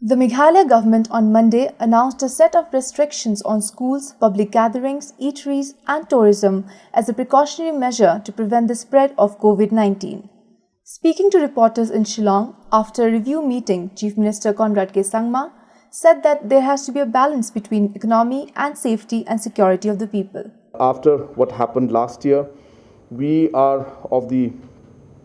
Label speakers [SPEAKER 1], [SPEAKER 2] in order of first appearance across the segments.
[SPEAKER 1] The Meghalaya government on Monday announced a set of restrictions on schools, public gatherings, eateries and tourism as a precautionary measure to prevent the spread of COVID-19. Speaking to reporters in Shillong after a review meeting, Chief Minister Conrad K. Sangma said that there has to be a balance between economy and safety and security of the people.
[SPEAKER 2] After what happened last year, we are of the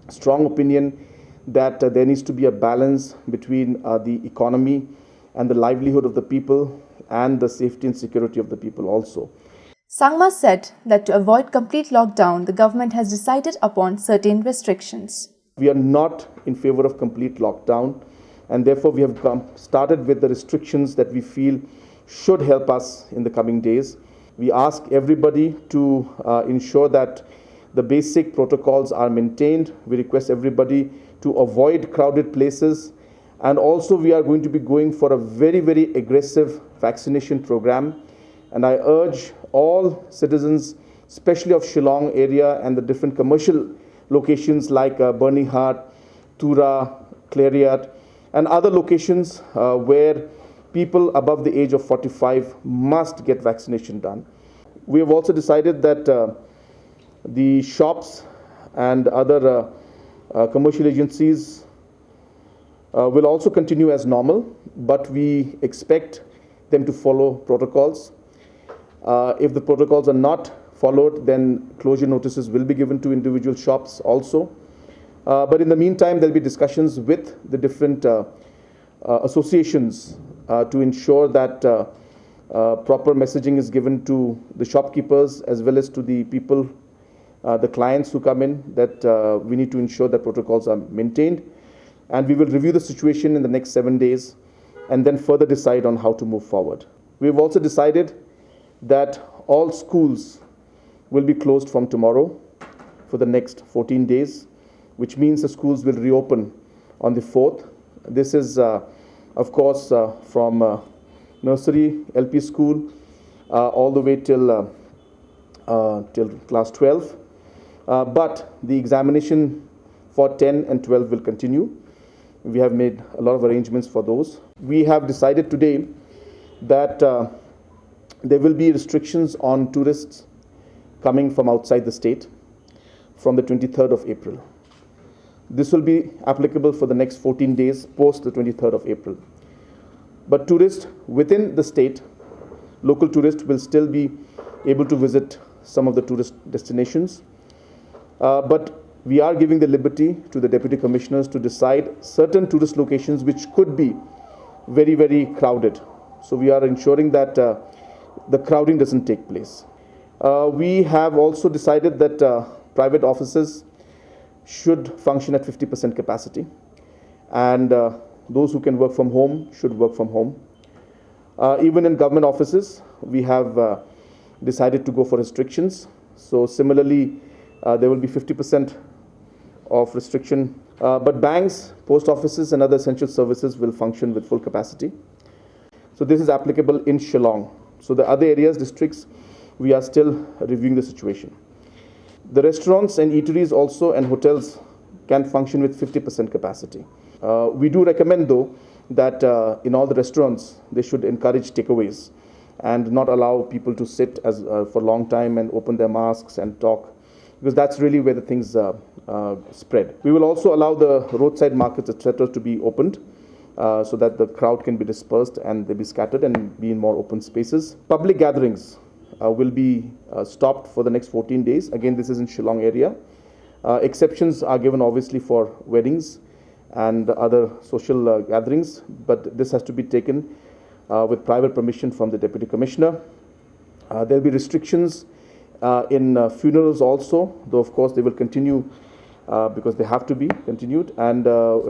[SPEAKER 2] strong opinion that there needs to be a balance between the economy and the livelihood of the people and the safety and security of the people also.
[SPEAKER 1] Sangma said that to avoid complete lockdown, the government has decided upon certain restrictions.
[SPEAKER 2] We are not in favor of complete lockdown, and therefore we have started with the restrictions that we feel should help us in the coming days. We ask everybody to ensure that the basic protocols are maintained. We request everybody to avoid crowded places, and also we are going to be going for a very, very aggressive vaccination program. And I urge all citizens, especially of Shillong area and the different commercial locations like Burnihart, Tura, Clariat, and other locations where people above the age of 45 must get vaccination done. We have also decided that the shops and other commercial agencies will also continue as normal, but we expect them to follow protocols. If the protocols are not followed, then closure notices will be given to individual shops also. But in the meantime, there will be discussions with the different associations to ensure that proper messaging is given to the shopkeepers as well as to the people, the clients who come in, that we need to ensure that protocols are maintained. And we will review the situation in the next 7 days and then further decide on how to move forward. We have also decided that all schools will be closed from tomorrow for the next 14 days, which means the schools will reopen on the 4th. This is, of course, from nursery, LP school, all the way till class 12. But the examination for 10 and 12 will continue. We have made a lot of arrangements for those. We have decided today that there will be restrictions on tourists coming from outside the state from the 23rd of April. This will be applicable for the next 14 days post the 23rd of April. But tourists within the state, local tourists will still be able to visit some of the tourist destinations. But we are giving the liberty to the deputy commissioners to decide certain tourist locations which could be very, very crowded. So we are ensuring that the crowding doesn't take place. We have also decided that private offices should function at 50% capacity, and those who can work from home should work from home. Even in government offices, we have decided to go for restrictions. So similarly, there will be 50% of restriction, but banks, post offices and other essential services will function with full capacity. So this is applicable in Shillong. So the other areas, districts, we are still reviewing the situation. The restaurants and eateries also and hotels can function with 50% capacity. We do recommend though that in all the restaurants they should encourage takeaways and not allow people to sit for a long time and open their masks and talk, because that's really where the things spread. We will also allow the roadside markets, etc., to be opened so that the crowd can be dispersed and they be scattered and be in more open spaces. Public gatherings will be stopped for the next 14 days. Again, this is in Shillong area. Exceptions are given obviously for weddings and other social gatherings, but this has to be taken with private permission from the Deputy Commissioner. There will be restrictions in funerals also, though of course they will continue because they have to be continued and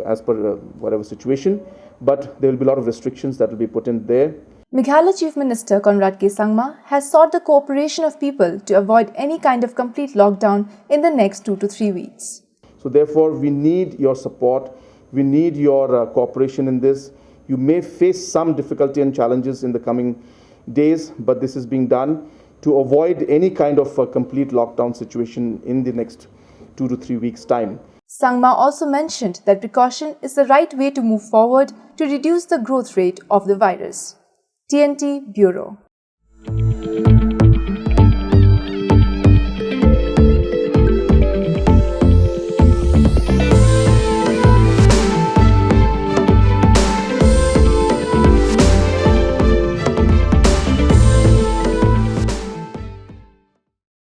[SPEAKER 2] as per whatever situation, but there will be a lot of restrictions that will be put in there.
[SPEAKER 1] Meghalaya Chief Minister Conrad K. Sangma has sought the cooperation of people to avoid any kind of complete lockdown in the next 2 to 3 weeks.
[SPEAKER 2] So therefore, we need your support. We need your cooperation in this. You may face some difficulty and challenges in the coming days, but this is being done to avoid any kind of complete lockdown situation in the next 2 to 3 weeks' time.
[SPEAKER 1] Sangma also mentioned that precaution is the right way to move forward to reduce the growth rate of the virus. TNT Bureau.